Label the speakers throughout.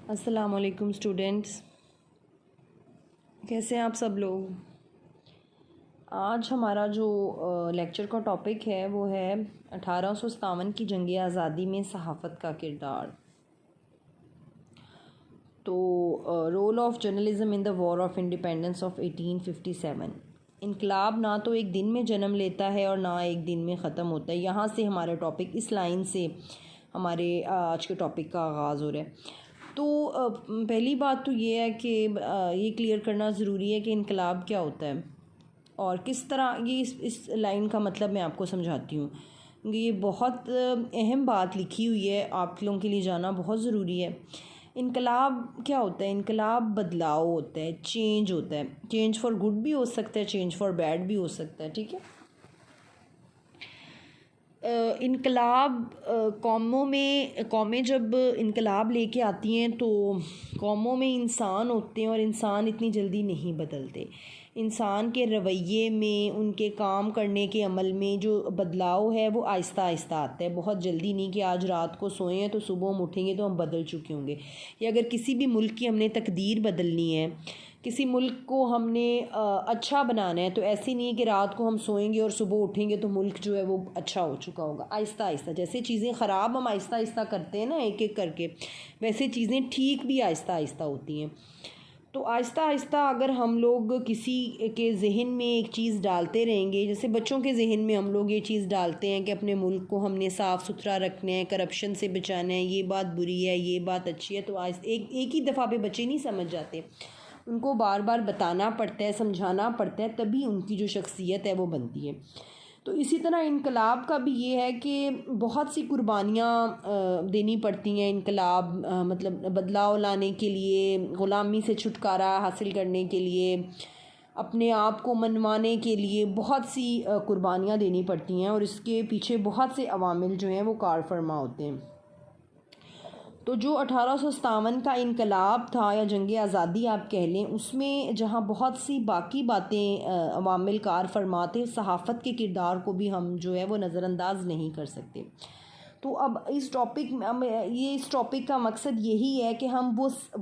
Speaker 1: السلام علیکم اسٹوڈنٹس، کیسے ہیں آپ سب لوگ؟ آج ہمارا جو لیکچر کا ٹاپک ہے وہ ہے 1857 کی جنگ آزادی میں صحافت کا کردار۔ تو role of journalism in the war of independence of 1857۔ انقلاب نہ تو ایک دن میں جنم لیتا ہے اور نہ ایک دن میں ختم ہوتا ہے۔ یہاں سے ہمارا ٹاپک، اس لائن سے ہمارے آج کے ٹاپک کا آغاز ہو رہا ہے۔ تو پہلی بات تو یہ ہے کہ یہ کلیئر کرنا ضروری ہے کہ انقلاب کیا ہوتا ہے اور کس طرح یہ اس لائن کا مطلب میں آپ کو سمجھاتی ہوں۔ یہ بہت اہم بات لکھی ہوئی ہے، آپ لوگوں کے لیے جاننا بہت ضروری ہے۔ انقلاب کیا ہوتا ہے؟ انقلاب بدلاؤ ہوتا ہے، چینج ہوتا ہے۔ چینج فار گڈ بھی ہو سکتا ہے، چینج فار بیڈ بھی ہو سکتا ہے، ٹھیک ہے۔ انقلاب قومیں جب انقلاب لے کے آتی ہیں تو قوموں میں انسان ہوتے ہیں اور انسان اتنی جلدی نہیں بدلتے۔ انسان کے رویے میں، ان کے کام کرنے کے عمل میں جو بدلاؤ ہے وہ آہستہ آہستہ آتا ہے، بہت جلدی نہیں کہ آج رات کو سوئیں ہیں تو صبح ہم اٹھیں گے تو ہم بدل چکے ہوں گے۔ یا اگر کسی بھی ملک کی ہم نے تقدیر بدلنی ہے، کسی ملک کو ہم نے اچھا بنانا ہے، تو ایسی نہیں ہے کہ رات کو ہم سوئیں گے اور صبح اٹھیں گے تو ملک جو ہے وہ اچھا ہو چکا ہوگا۔ آہستہ آہستہ جیسے چیزیں خراب ہم آہستہ آہستہ کرتے ہیں نا ایک ایک کر کے، ویسے چیزیں ٹھیک بھی آہستہ آہستہ ہوتی ہیں۔ تو آہستہ آہستہ اگر ہم لوگ کسی کے ذہن میں ایک چیز ڈالتے رہیں گے، جیسے بچوں کے ذہن میں ہم لوگ یہ چیز ڈالتے ہیں کہ اپنے ملک کو ہم نے صاف ستھرا رکھنا ہے، کرپشن سے بچانا ہے، یہ بات بری ہے، یہ بات اچھی ہے، تو ایک ہی دفعہ پہ بچے نہیں سمجھ جاتے، ان کو بار بار بتانا پڑتا ہے، سمجھانا پڑتا ہے، تبھی ان کی جو شخصیت ہے وہ بنتی ہے۔ تو اسی طرح انقلاب کا بھی یہ ہے کہ بہت سی قربانیاں دینی پڑتی ہیں انقلاب مطلب بدلاؤ لانے کے لیے، غلامی سے چھٹکارا حاصل کرنے کے لیے، اپنے آپ کو منوانے کے لیے بہت سی قربانیاں دینی پڑتی ہیں، اور اس کے پیچھے بہت سے عوامل جو ہیں وہ کار فرما ہوتے ہیں۔ تو جو 1857 کا انقلاب تھا یا جنگ آزادی آپ کہہ لیں، اس میں جہاں بہت سی باقی باتیں عوامل کار فرما تھے، صحافت کے کردار کو بھی ہم جو ہے وہ نظر انداز نہیں کر سکتے۔ تو اب اس ٹاپک کا مقصد یہی ہے کہ ہم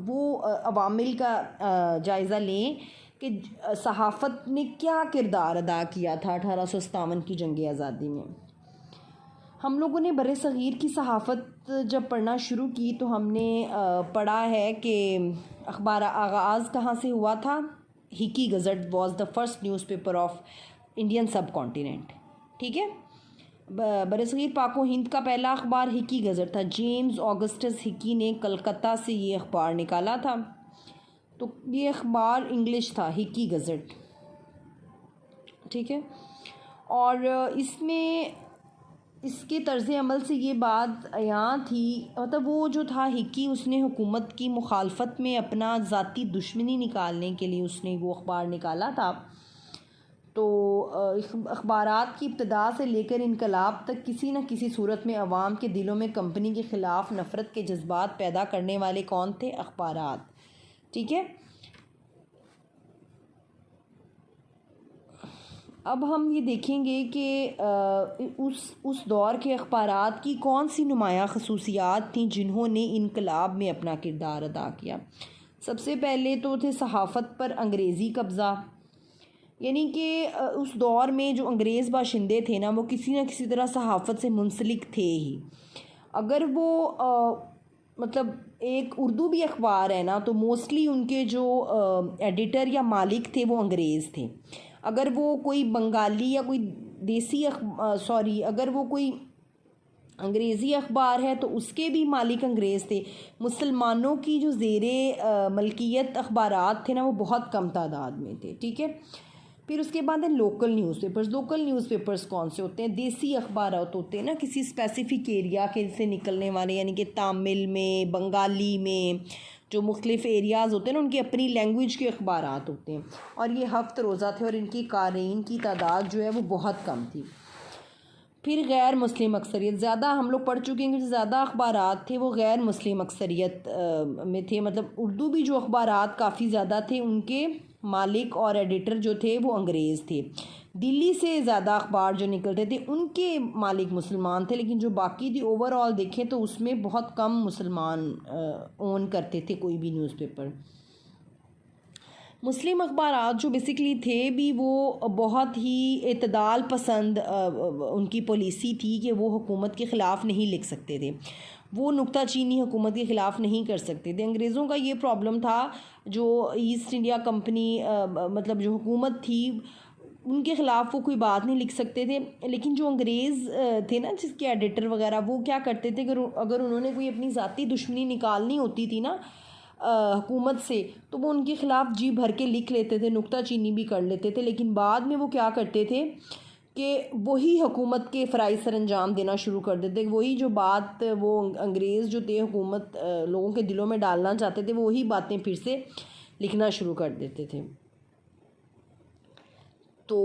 Speaker 1: وہ عوامل کا جائزہ لیں کہ صحافت نے کیا کردار ادا کیا تھا 1857 کی جنگ آزادی میں۔ ہم لوگوں نے برصغیر کی صحافت جب پڑھنا شروع کی تو ہم نے پڑھا ہے کہ اخبار آغاز کہاں سے ہوا تھا؟ Hicky Gazette was the first newspaper of Indian subcontinent, ٹھیک ہے۔ برصغیر پاک و ہند کا پہلا اخبار ہکی گزٹ تھا۔ جیمز آگسٹس ہکی نے کلکتہ سے یہ اخبار نکالا تھا، تو یہ اخبار انگلش تھا، ہکی گزٹ، ٹھیک ہے۔ اور اس کے طرز عمل سے یہ بات یہاں تھی، مطلب وہ جو تھا ہکی، اس نے حکومت کی مخالفت میں اپنا ذاتی دشمنی نکالنے کے لیے اس نے وہ اخبار نکالا تھا۔ تو اخبارات کی ابتدا سے لے کر انقلاب تک کسی نہ کسی صورت میں عوام کے دلوں میں کمپنی کے خلاف نفرت کے جذبات پیدا کرنے والے کون تھے؟ اخبارات، ٹھیک ہے۔ اب ہم یہ دیکھیں گے کہ اس دور کے اخبارات کی کون سی نمایاں خصوصیات تھیں جنہوں نے انقلاب میں اپنا کردار ادا کیا۔ سب سے پہلے تو تھے صحافت پر انگریزی قبضہ، یعنی کہ اس دور میں جو انگریز باشندے تھے نا، وہ کسی نہ کسی طرح صحافت سے منسلک تھے ہی۔ اگر وہ مطلب ایک اردو بھی اخبار ہے نا، تو موسٹلی ان کے جو ایڈیٹر یا مالک تھے وہ انگریز تھے۔ اگر وہ کوئی بنگالی یا کوئی اگر وہ کوئی انگریزی اخبار ہے تو اس کے بھی مالک انگریز تھے۔ مسلمانوں کی جو زیر ملکیت اخبارات تھے نا، وہ بہت کم تعداد میں تھے، ٹھیک ہے۔ پھر اس کے بعد ہیں local news papers. Local news papers کون سے ہوتے ہیں؟ دیسی اخبارات ہوتے ہیں نا، کسی اسپیسیفک ایریا کے سے نکلنے والے، یعنی کہ تامل میں، بنگالی میں، جو مختلف ایریاز ہوتے ہیں نا، ان کی اپنی لینگویج کے اخبارات ہوتے ہیں، اور یہ ہفت روزہ تھے اور ان کی قارئین کی تعداد جو ہے وہ بہت کم تھی۔ پھر غیر مسلم اکثریت، زیادہ ہم لوگ پڑھ چکے ہیں کہ زیادہ اخبارات تھے وہ غیر مسلم اکثریت میں تھے، مطلب اردو بھی جو اخبارات کافی زیادہ تھے، ان کے مالک اور ایڈیٹر جو تھے وہ انگریز تھے۔ دلی سے زیادہ اخبار جو نکلتے تھے ان کے مالک مسلمان تھے، لیکن جو باقی تھی اوور آل دیکھیں تو اس میں بہت کم مسلمان اون کرتے تھے کوئی بھی نیوز پیپر۔ مسلم اخبارات جو بیسکلی تھے بھی وہ بہت ہی اعتدال پسند ان کی پالیسی تھی کہ وہ حکومت کے خلاف نہیں لکھ سکتے تھے، وہ نکتہ چینی حکومت کے خلاف نہیں کر سکتے تھے۔ انگریزوں کا یہ پرابلم تھا، جو ایسٹ انڈیا کمپنی مطلب جو حکومت تھی ان کے خلاف وہ کوئی بات نہیں لکھ سکتے تھے، لیکن جو انگریز تھے نا جس کے ایڈیٹر وغیرہ، وہ کیا کرتے تھے کہ اگر انہوں نے کوئی اپنی ذاتی دشمنی نکالنی ہوتی تھی نا حکومت سے، تو وہ ان کے خلاف جی بھر کے لکھ لیتے تھے، نکتہ چینی بھی کر لیتے تھے، لیکن بعد میں وہ کیا کرتے تھے کہ وہی حکومت کے فرائض سر انجام دینا شروع کر دیتے، وہی جو بات وہ انگریز جو تھے حکومت لوگوں کے دلوں میں ڈالنا چاہتے تھے، وہی باتیں پھر سے لکھنا شروع کر دیتے تھے۔ تو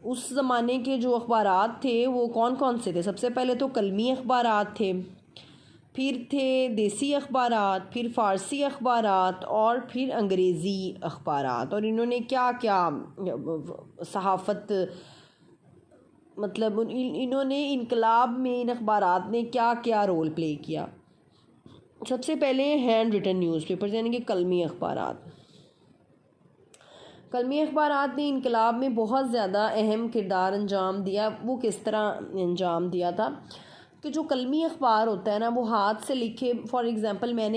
Speaker 1: اس زمانے کے جو اخبارات تھے وہ کون کون سے تھے؟ سب سے پہلے تو کلمی اخبارات تھے، پھر تھے دیسی اخبارات، پھر فارسی اخبارات اور پھر انگریزی اخبارات۔ اور انہوں نے کیا کیا صحافت مطلب انہوں نے انقلاب میں ان اخبارات نے کیا کیا رول پلے کیا؟ سب سے پہلے ہینڈ ریٹن نیوز پیپر یعنی کہ قلمی اخبارات۔ قلمی اخبارات نے انقلاب میں بہت زیادہ اہم کردار انجام دیا۔ وہ کس طرح انجام دیا تھا کہ جو قلمی اخبار ہوتا ہے نا وہ ہاتھ سے لکھے، فار ایگزامپل میں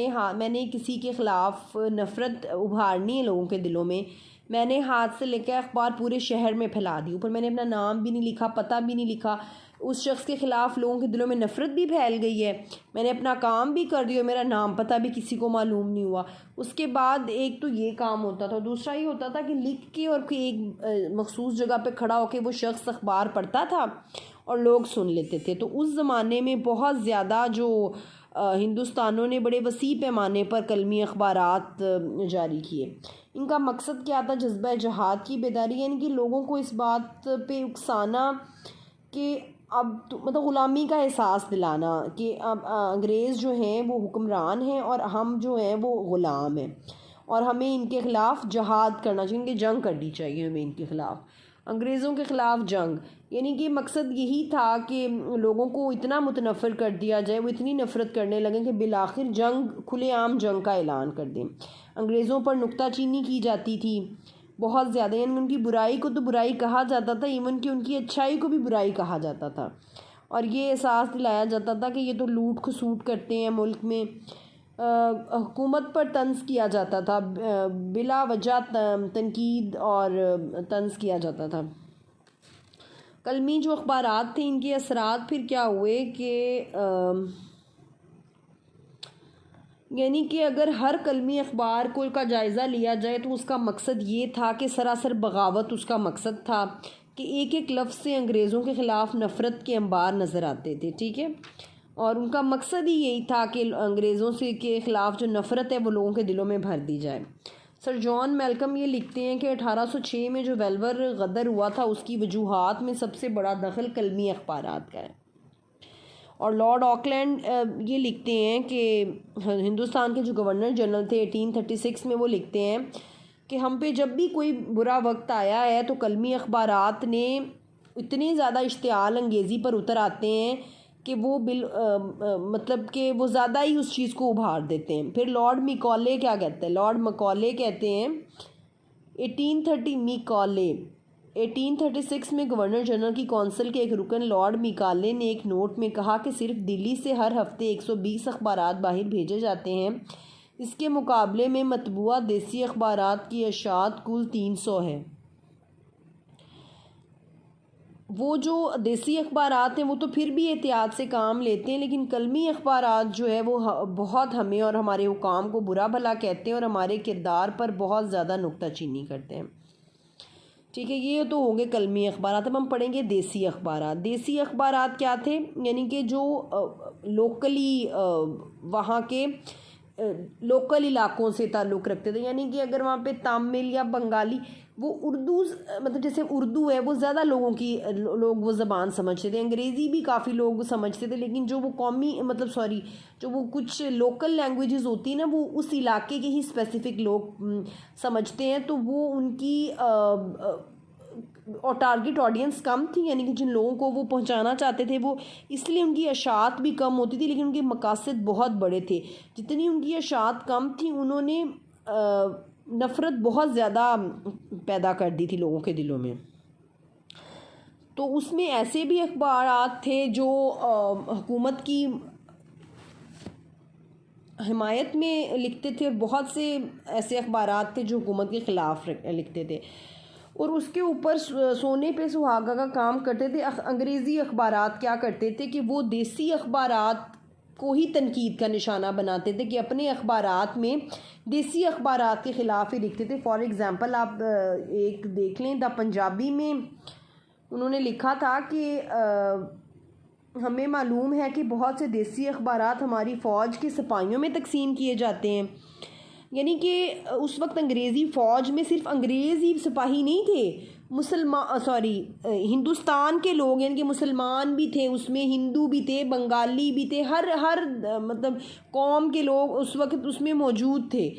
Speaker 1: نے کسی کے خلاف نفرت ابھارنی ہے لوگوں کے دلوں میں نے ہاتھ سے لکھا اخبار پورے شہر میں پھیلا دی، اوپر میں نے اپنا نام بھی نہیں لکھا، پتہ بھی نہیں لکھا، اس شخص کے خلاف لوگوں کے دلوں میں نفرت بھی پھیل گئی ہے، میں نے اپنا کام بھی کر دیا، میرا نام پتہ بھی کسی کو معلوم نہیں ہوا۔ اس کے بعد ایک تو یہ کام ہوتا تھا، دوسرا یہ ہوتا تھا کہ لکھ کے اور ایک مخصوص جگہ پہ کھڑا ہو کے وہ شخص اخبار پڑھتا تھا اور لوگ سن لیتے تھے۔ تو اس زمانے میں بہت زیادہ جو ہندوستانوں نے بڑے وسیع پیمانے پر قلمی اخبارات جاری کیے۔ ان کا مقصد کیا تھا؟ جذبہ جہاد کی بیداری، یعنی کہ لوگوں کو اس بات پہ اکسانا کہ اب مطلب غلامی کا احساس دلانا کہ اب انگریز جو ہیں وہ حکمران ہیں اور ہم جو ہیں وہ غلام ہیں، اور ہمیں ان کے خلاف جہاد کرنا چاہیے، ان کی جنگ کرنی چاہیے ہمیں ان کے خلاف، انگریزوں کے خلاف جنگ۔ یعنی کہ مقصد یہی تھا کہ لوگوں کو اتنا متنفر کر دیا جائے، وہ اتنی نفرت کرنے لگیں کہ بالآخر جنگ، کھلے عام جنگ کا اعلان کر دیں۔ انگریزوں پر نکتہ چینی کی جاتی تھی بہت زیادہ، یعنی ان کی برائی کو تو برائی کہا جاتا تھا، ایون کہ ان کی اچھائی کو بھی برائی کہا جاتا تھا، اور یہ احساس دلایا جاتا تھا کہ یہ تو لوٹ کھسوٹ کرتے ہیں ملک میں۔ حکومت پر طنز کیا جاتا تھا، بلا وجہ تنقید اور طنز کیا جاتا تھا۔ قلمی جو اخبارات تھے ان کے اثرات پھر کیا ہوئے کہ یعنی کہ اگر ہر قلمی اخبار کو کا جائزہ لیا جائے تو اس کا مقصد یہ تھا کہ سراسر بغاوت اس کا مقصد تھا کہ ایک ایک لفظ سے انگریزوں کے خلاف نفرت کے انبار نظر آتے تھے، ٹھیک ہے، اور ان کا مقصد ہی یہی تھا کہ انگریزوں سے کے خلاف جو نفرت ہے وہ لوگوں کے دلوں میں بھر دی جائے۔ سر جان میلکم یہ لکھتے ہیں کہ 1806 میں جو ویلور غدر ہوا تھا اس کی وجوہات میں سب سے بڑا دخل قلمی اخبارات کا ہے۔ اور لارڈ آکلینڈ یہ لکھتے ہیں کہ ہندوستان کے جو گورنر جنرل تھے 1836 میں، وہ لکھتے ہیں کہ ہم پہ جب بھی کوئی برا وقت آیا ہے تو قلمی اخبارات نے اتنی زیادہ اشتعال انگیزی پر اتر آتے ہیں کہ وہ مطلب کہ وہ زیادہ ہی اس چیز کو ابھار دیتے ہیں۔ پھر لارڈ میکالے کیا کہتے ہیں؟ لارڈ مکالے کہتے ہیں 1836 میں گورنر جنرل کی کونسل کے ایک رکن لارڈ میکالے نے ایک نوٹ میں کہا کہ صرف دلی سے ہر ہفتے 120 اخبارات باہر بھیجے جاتے ہیں، اس کے مقابلے میں مطبوعہ دیسی اخبارات کی اشاعت کل 300 ہے۔ وہ جو دیسی اخبارات ہیں وہ تو پھر بھی احتیاط سے کام لیتے ہیں، لیکن قلمی اخبارات جو ہے وہ بہت ہمیں اور ہمارے حکام کو برا بھلا کہتے ہیں اور ہمارے کردار پر بہت زیادہ نکتہ چینی کرتے ہیں، ٹھیک ہے۔ یہ تو ہوں گے قلمی اخبارات۔ اب ہم پڑھیں گے دیسی اخبارات۔ دیسی اخبارات کیا تھے؟ یعنی کہ جو لوکلی وہاں کے لوکل علاقوں سے تعلق رکھتے تھے، یعنی کہ اگر وہاں پہ تامل یا بنگالی، وہ اردو مطلب جیسے اردو ہے وہ زیادہ لوگ وہ زبان سمجھتے تھے، انگریزی بھی کافی لوگ سمجھتے تھے، لیکن جو وہ قومی جو وہ کچھ لوکل لینگویجز ہوتی ہیں نا وہ اس علاقے کے ہی اسپیسیفک لوگ سمجھتے ہیں، تو وہ ان کی اور ٹارگٹ آڈینس کم تھی، یعنی کہ جن لوگوں کو وہ پہنچانا چاہتے تھے وہ اس لیے ان کی اشاعت بھی کم ہوتی تھی، لیکن ان کے مقاصد بہت بڑے تھے۔ جتنی ان کی اشاعت کم تھی انہوں نے نفرت بہت زیادہ پیدا کر دی تھی لوگوں کے دلوں میں۔ تو اس میں ایسے بھی اخبارات تھے جو حکومت کی حمایت میں لکھتے تھے، اور بہت سے ایسے اخبارات تھے جو حکومت کے خلاف لکھتے تھے، اور اس کے اوپر سونے پہ سہاگا کا کام کرتے تھے۔ انگریزی اخبارات کیا کرتے تھے کہ وہ دیسی اخبارات کو ہی تنقید کا نشانہ بناتے تھے، کہ اپنے اخبارات میں دیسی اخبارات کے خلاف ہی لکھتے تھے۔ فار ایگزامپل آپ ایک دیکھ لیں، دا پنجابی میں انہوں نے لکھا تھا کہ ہمیں معلوم ہے کہ بہت سے دیسی اخبارات ہماری فوج کے سپاہیوں میں تقسیم کیے جاتے ہیں، یعنی کہ اس وقت انگریزی فوج میں صرف انگریز ہی سپاہی نہیں تھے، ہندوستان کے لوگ، یعنی کہ مسلمان بھی تھے اس میں، ہندو بھی تھے، بنگالی بھی تھے، ہر مطلب قوم کے لوگ اس وقت اس میں موجود تھے۔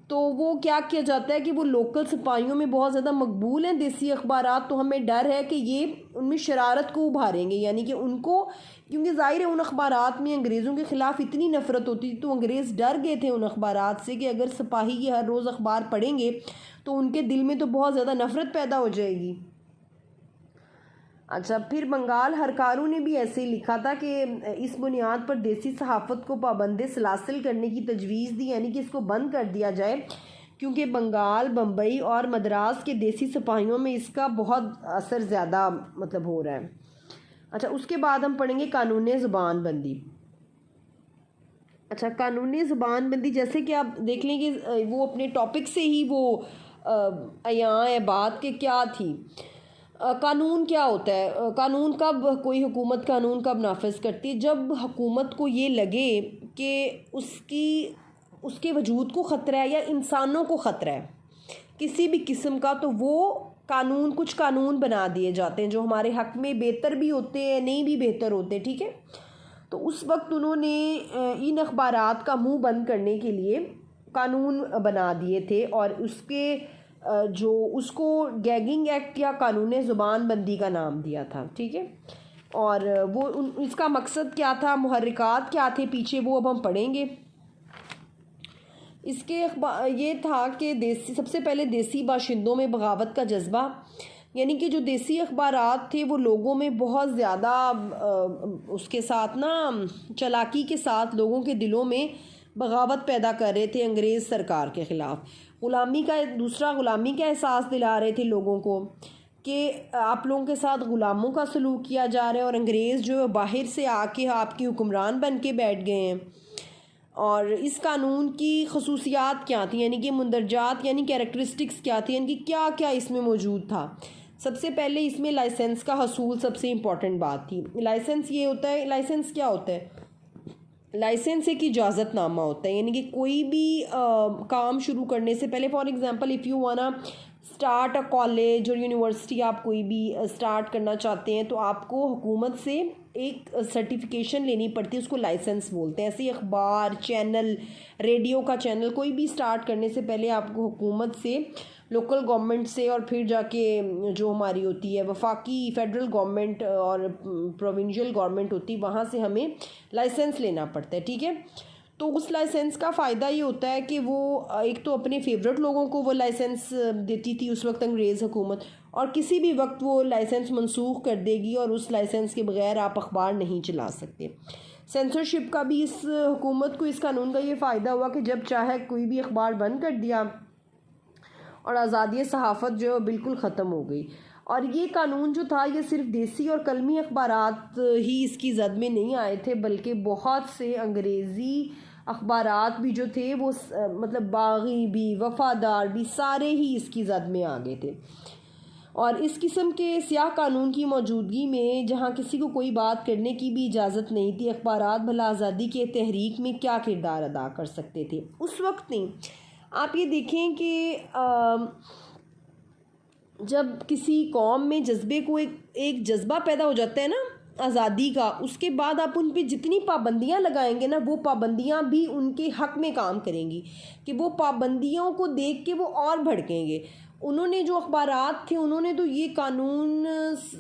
Speaker 1: تو وہ کیا کیا جاتا ہے کہ وہ لوکل سپاہیوں میں بہت زیادہ مقبول ہیں دیسی اخبارات، تو ہمیں ڈر ہے کہ یہ ان میں شرارت کو ابھاریں گے، یعنی کہ ان کو، کیونکہ ظاہر ہے ان اخبارات میں انگریزوں کے خلاف اتنی نفرت ہوتی تھی، تو انگریز ڈر گئے تھے ان اخبارات سے کہ اگر سپاہی یہ ہر روز اخبار پڑھیں گے تو ان کے دل میں تو بہت زیادہ نفرت پیدا ہو جائے گی۔ اچھا، پھر بنگال ہرکارو نے بھی ایسے ہی لکھا تھا کہ اس بنیاد پر دیسی صحافت کو پابند سلاسل کرنے کی تجویز دی، یعنی کہ اس کو بند کر دیا جائے، کیونکہ بنگال، بمبئی اور مدراس کے دیسی سپاہیوں میں اس کا بہت اثر زیادہ مطلب ہو رہا ہے۔ اچھا، اس کے بعد ہم پڑھیں گے قانون زبان بندی۔ اچھا، قانون زبان بندی، جیسے کہ آپ دیکھ لیں کہ وہ اپنے ٹاپک سے ہی وہ عیاں ہے بات کہ کیا تھی۔ قانون کیا ہوتا ہے؟ قانون کب کوئی حکومت قانون کب نافذ کرتی ہے؟ جب حکومت کو یہ لگے کہ اس کے وجود کو خطرہ ہے یا انسانوں کو خطرہ ہے کسی بھی قسم کا، تو وہ کچھ قانون بنا دیے جاتے ہیں جو ہمارے حق میں بہتر بھی ہوتے ہیں، نہیں بھی بہتر ہوتے، ٹھیک ہے۔ تو اس وقت انہوں نے ان اخبارات کا منہ بند کرنے کے لیے قانون بنا دیے تھے، اور اس کو گیگنگ ایکٹ یا قانون زبان بندی کا نام دیا تھا، ٹھیک ہے۔ اور وہ اس کا مقصد کیا تھا، محرکات کیا تھے پیچھے، وہ اب ہم پڑھیں گے۔ اس کے یہ تھا کہ سب سے پہلے دیسی باشندوں میں بغاوت کا جذبہ، یعنی کہ جو دیسی اخبارات تھے وہ لوگوں میں بہت زیادہ اس کے ساتھ چالاکی کے ساتھ لوگوں کے دلوں میں بغاوت پیدا کر رہے تھے انگریز سرکار کے خلاف۔ غلامی کا احساس دلا رہے تھے لوگوں کو کہ آپ لوگوں کے ساتھ غلاموں کا سلوک کیا جا رہا ہے، اور انگریز جو باہر سے آ کے آپ کی حکمران بن کے بیٹھ گئے ہیں۔ اور اس قانون کی خصوصیات کیا تھیں، یعنی کہ مندرجات یعنی کیریکٹرسٹکس کیا تھی، یعنی کہ کیا کیا اس میں موجود تھا۔ سب سے پہلے اس میں لائسنس کا حصول سب سے امپورٹنٹ بات تھی۔ لائسنس یہ ہوتا ہے، لائسنس کیا ہوتا ہے؟ لائسنس ایک اجازت نامہ ہوتا ہے، یعنی کہ کوئی بھی کام شروع کرنے سے پہلے، فار ایگزامپل اف یو وانا اسٹارٹ اے کالج اور یونیورسٹی، آپ کوئی بھی اسٹارٹ کرنا چاہتے ہیں تو آپ کو حکومت سے ایک سرٹیفیکیشن لینی پڑتی ہے، اس کو لائسنس بولتے ہیں۔ ایسے ہی اخبار، چینل، ریڈیو کا چینل کوئی بھی اسٹارٹ کرنے سے پہلے آپ کو حکومت سے، لوکل گورنمنٹ سے، اور پھر جا کے جو ہماری ہوتی ہے وفاقی فیڈرل گورنمنٹ اور پروونشل گورنمنٹ ہوتی ہے، وہاں سے ہمیں لائسنس لینا پڑتا ہے، ٹھیک ہے۔ تو اس لائسنس کا فائدہ یہ ہوتا ہے کہ وہ ایک تو اپنے فیورٹ لوگوں کو وہ لائسنس دیتی تھی اس وقت انگریز حکومت، اور کسی بھی وقت وہ لائسنس منسوخ کر دے گی، اور اس لائسنس کے بغیر آپ اخبار نہیں چلا سکتے۔ سینسرشپ کا بھی اس حکومت کو، اس قانون کا یہ فائدہ ہوا کہ جب چاہے کوئی بھی اخبار بند کر دیا، اور آزادی صحافت جو ہے بالکل ختم ہو گئی۔ اور یہ قانون جو تھا یہ صرف دیسی اور قلمی اخبارات ہی اس کی زد میں نہیں آئے تھے، بلکہ بہت سے انگریزی اخبارات بھی جو تھے وہ مطلب باغی بھی، وفادار بھی، سارے ہی اس کی زد میں آ گئے تھے۔ اور اس قسم کے سیاہ قانون کی موجودگی میں جہاں کسی کو کوئی بات کرنے کی بھی اجازت نہیں تھی، اخبارات بھلا آزادی کے تحریک میں کیا کردار ادا کر سکتے تھے؟ اس وقت نہیں۔ آپ یہ دیکھیں کہ جب کسی قوم میں جذبے کو ایک جذبہ پیدا ہو جاتا ہے نا آزادی کا، اس کے بعد آپ ان پہ جتنی پابندیاں لگائیں گے نا، وہ پابندیاں بھی ان کے حق میں کام کریں گی، کہ وہ پابندیوں کو دیکھ کے وہ اور بھڑکیں گے۔ انہوں نے جو اخبارات تھے انہوں نے تو یہ قانون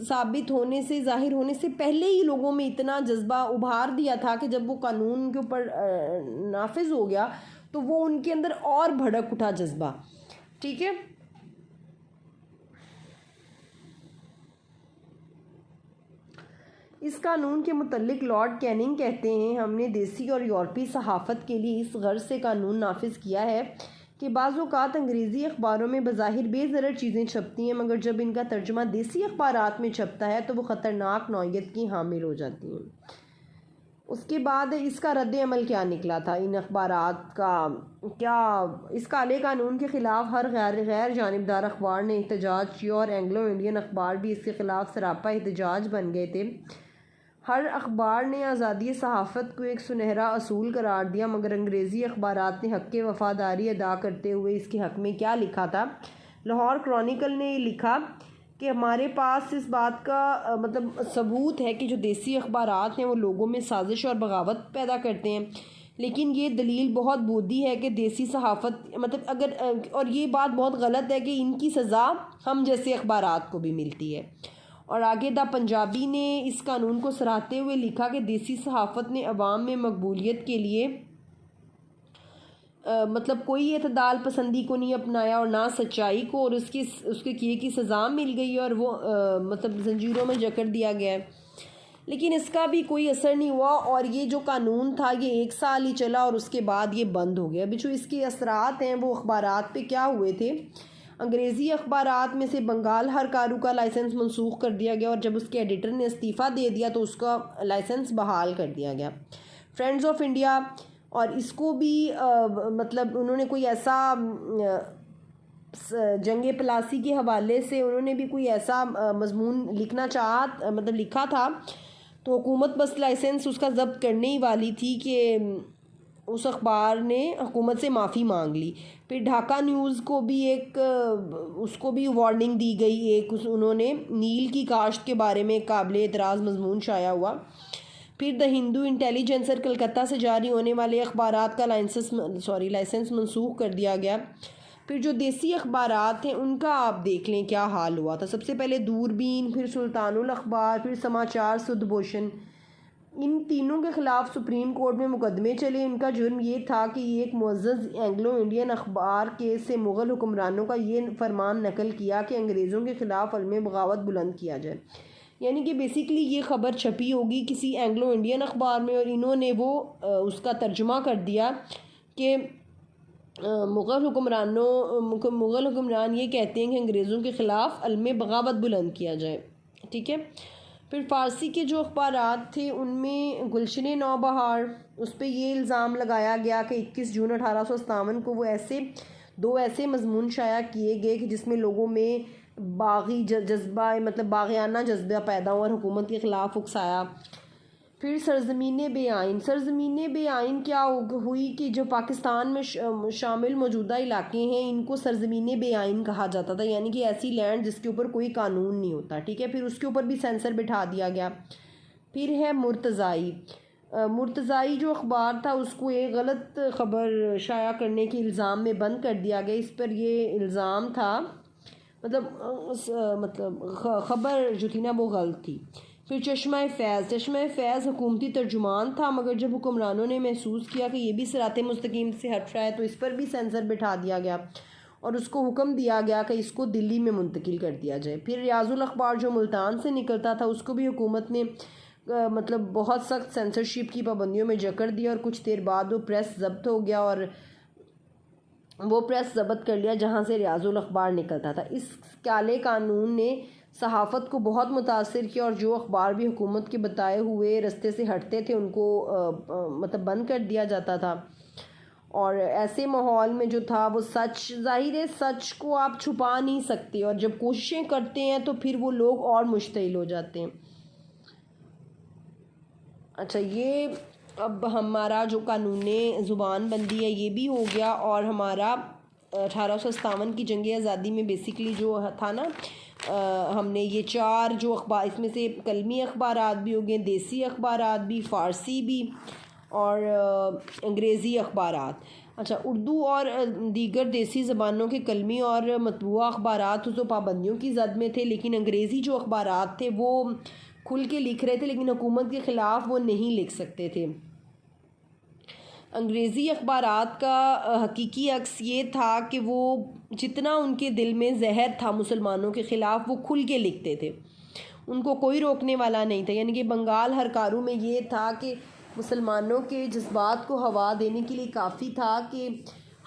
Speaker 1: ثابت ہونے سے ظاہر ہونے سے پہلے ہی لوگوں میں اتنا جذبہ ابھار دیا تھا کہ جب وہ قانون کے اوپر نافذ ہو گیا تو وہ ان کے اندر اور بھڑک اٹھا جذبہ. ٹھیک ہے. اس قانون کے متعلق لارڈ کیننگ کہتے ہیں ہم نے دیسی اور یورپی صحافت کے لیے اس غرض سے قانون نافذ کیا ہے کہ بعض اوقات انگریزی اخباروں میں بظاہر بے ضرر چیزیں چھپتی ہیں مگر جب ان کا ترجمہ دیسی اخبارات میں چھپتا ہے تو وہ خطرناک نوعیت کی حامل ہو جاتی ہیں. اس کے بعد اس کا رد عمل کیا نکلا تھا ان اخبارات کا کیا اس کالے قانون کے خلاف ہر غیر جانبدار اخبار نے احتجاج کیا اور اینگلو انڈین اخبار بھی اس کے خلاف سراپا احتجاج بن گئے تھے. ہر اخبار نے آزادی صحافت کو ایک سنہرا اصول قرار دیا مگر انگریزی اخبارات نے حق وفاداری ادا کرتے ہوئے اس کے حق میں کیا لکھا تھا. لاہور کرونیکل نے لکھا کہ ہمارے پاس اس بات کا مطلب ثبوت ہے کہ جو دیسی اخبارات ہیں وہ لوگوں میں سازش اور بغاوت پیدا کرتے ہیں لیکن یہ دلیل بہت بودھی ہے کہ دیسی صحافت مطلب اگر اور یہ بات بہت غلط ہے کہ ان کی سزا ہم جیسے اخبارات کو بھی ملتی ہے. اور آگے دا پنجابی نے اس قانون کو سراہتے ہوئے لکھا کہ دیسی صحافت نے عوام میں مقبولیت کے لیے مطلب کوئی اعتدال پسندی کو نہیں اپنایا اور نہ سچائی کو اور اس کے کیے کی سزا مل گئی اور وہ مطلب زنجیروں میں جکڑ دیا گیا ہے لیکن اس کا بھی کوئی اثر نہیں ہوا اور یہ جو قانون تھا یہ 1 سال ہی چلا اور اس کے بعد یہ بند ہو گیا. ابھی جو اس کے اثرات ہیں وہ اخبارات پہ کیا ہوئے تھے. انگریزی اخبارات میں سے بنگال ہر کارو کا لائسنس منسوخ کر دیا گیا اور جب اس کے ایڈیٹر نے استعفیٰ دے دیا تو اس کا لائسنس بحال کر دیا گیا. فرینڈز آف انڈیا اور اس کو بھی مطلب انہوں نے کوئی ایسا جنگ پلاسی کے حوالے سے انہوں نے بھی کوئی ایسا مضمون لکھنا مطلب لکھا تھا تو حکومت بس لائسنس اس کا ضبط کرنے ہی والی تھی کہ اس اخبار نے حکومت سے معافی مانگ لی. پھر ڈھاکہ نیوز کو بھی اس کو بھی وارننگ دی گئی. انہوں نے نیل کی کاشت کے بارے میں قابل اعتراض مضمون شائع ہوا. پھر دا ہندو انٹیلیجنسر کلکتہ سے جاری ہونے والے اخبارات کا لائسنس منسوخ کر دیا گیا. پھر جو دیسی اخبارات ہیں ان کا آپ دیکھ لیں کیا حال ہوا تھا. سب سے پہلے دوربین, پھر سلطان الاخبار, پھر سماچار سدھ بھوشن. ان تینوں کے خلاف سپریم کورٹ میں مقدمے چلے. ان کا جرم یہ تھا کہ یہ ایک معزز اینگلو انڈین اخبار سے مغل حکمرانوں کا یہ فرمان نقل کیا کہ انگریزوں کے خلاف علم بغاوت بلند کیا جائے. یعنی کہ بیسیکلی یہ خبر چھپی ہوگی کسی اینگلو انڈین اخبار میں اور انہوں نے وہ اس کا ترجمہ کر دیا کہ مغل حکمران یہ کہتے ہیں کہ انگریزوں کے خلاف علم بغاوت بلند کیا جائے. ٹھیک ہے. پھر فارسی کے جو اخبارات تھے ان میں گلشن نوبہار, اس پہ یہ الزام لگایا گیا کہ 21 جون 1857 کو وہ دو ایسے مضمون شائع کیے گئے کہ جس میں لوگوں میں باغی جذبہ مطلب باغیانہ جذبہ پیدا ہوا اور حکومت کے خلاف اکسایا. پھر سرزمین بے آئین کیا ہوئی کہ جو پاکستان میں شامل موجودہ علاقے ہیں ان کو سرزمین بے آئین کہا جاتا تھا, یعنی کہ ایسی لینڈ جس کے اوپر کوئی قانون نہیں ہوتا. ٹھیک ہے. پھر اس کے اوپر بھی سینسر بٹھا دیا گیا. پھر ہے مرتضائی جو اخبار تھا اس کو ایک غلط خبر شائع کرنے کے الزام میں بند کر دیا گیا. اس پر یہ الزام تھا مطلب خبر جو تھی نا وہ غلط تھی. پھر چشمہ فیض حکومتی ترجمان تھا مگر جب حکمرانوں نے محسوس کیا کہ یہ بھی صراط مستقیم سے ہٹ رہا ہے تو اس پر بھی سینسر بٹھا دیا گیا اور اس کو حکم دیا گیا کہ اس کو دلی میں منتقل کر دیا جائے. پھر ریاض الاخبار جو ملتان سے نکلتا تھا اس کو بھی حکومت نے مطلب بہت سخت سینسرشپ کی پابندیوں میں جکڑ دیا اور کچھ دیر بعد وہ پریس ضبط ہو گیا اور وہ پریس ضبط کر لیا جہاں سے ریاض الاخبار نکلتا تھا. اس کالے قانون نے صحافت کو بہت متاثر کیا اور جو اخبار بھی حکومت کے بتائے ہوئے رستے سے ہٹتے تھے ان کو مطلب بند کر دیا جاتا تھا. اور ایسے ماحول میں جو تھا وہ ظاہر ہے سچ کو آپ چھپا نہیں سکتے اور جب کوششیں کرتے ہیں تو پھر وہ لوگ اور مشتعل ہو جاتے ہیں. اچھا, یہ اب ہمارا جو قانون زبان بندی ہے یہ بھی ہو گیا اور ہمارا 1857 کی جنگ آزادی میں بیسیکلی جو تھا نا ہم نے یہ 4 جو اخبار اس میں سے کلمی اخبارات بھی ہو گئے, دیسی اخبارات بھی, فارسی بھی اور انگریزی اخبارات. اچھا، اردو اور دیگر دیسی زبانوں کے کلمی اور مطبوعہ اخبارات تو پابندیوں کی زد میں تھے، لیکن انگریزی جو اخبارات تھے وہ کھل کے لکھ رہے تھے، لیکن حکومت کے خلاف وہ نہیں لکھ سکتے تھے. انگریزی اخبارات کا حقیقی عکس یہ تھا کہ وہ جتنا ان کے دل میں زہر تھا مسلمانوں کے خلاف وہ کھل کے لکھتے تھے، ان کو کوئی روکنے والا نہیں تھا. یعنی کہ بنگال ہرکارو میں یہ تھا کہ مسلمانوں کے جذبات کو ہوا دینے کے لیے کافی تھا کہ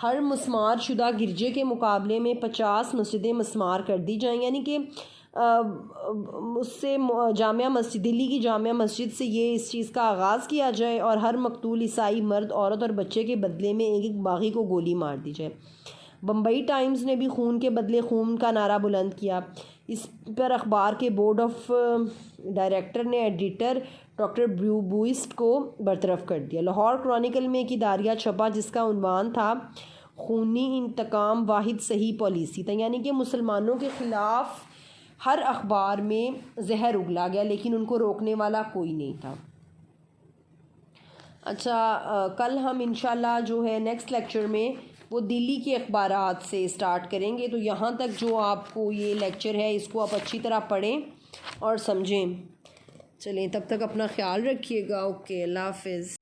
Speaker 1: ہر مسمار شدہ گرجے کے مقابلے میں 50 مسجدیں مسمار کر دی جائیں. یعنی کہ اس سے جامعہ مسجد، دلی کی جامعہ مسجد سے یہ اس چیز کا آغاز کیا جائے اور ہر مقتول عیسائی مرد، عورت اور بچے کے بدلے میں ایک ایک باغی کو گولی مار دی جائے. بمبئی ٹائمز نے بھی خون کے بدلے خون کا نعرہ بلند کیا. اس پر اخبار کے بورڈ آف ڈائریکٹر نے ایڈیٹر ڈاکٹر بوئسٹ کو برطرف کر دیا. لاہور کرونیکل میں ایک اداریہ چھپا جس کا عنوان تھا خونی انتقام واحد صحیح پالیسی تھا. یعنی کہ مسلمانوں کے خلاف ہر اخبار میں زہر اگلا گیا، لیکن ان کو روکنے والا کوئی نہیں تھا. اچھا، کل ہم انشاءاللہ جو ہے نیکسٹ لیکچر میں وہ دلی کے اخبارات سے سٹارٹ کریں گے. تو یہاں تک جو آپ کو یہ لیکچر ہے اس کو آپ اچھی طرح پڑھیں اور سمجھیں. چلیں، تب تک اپنا خیال رکھیے گا. اوکے، اللہ حافظ.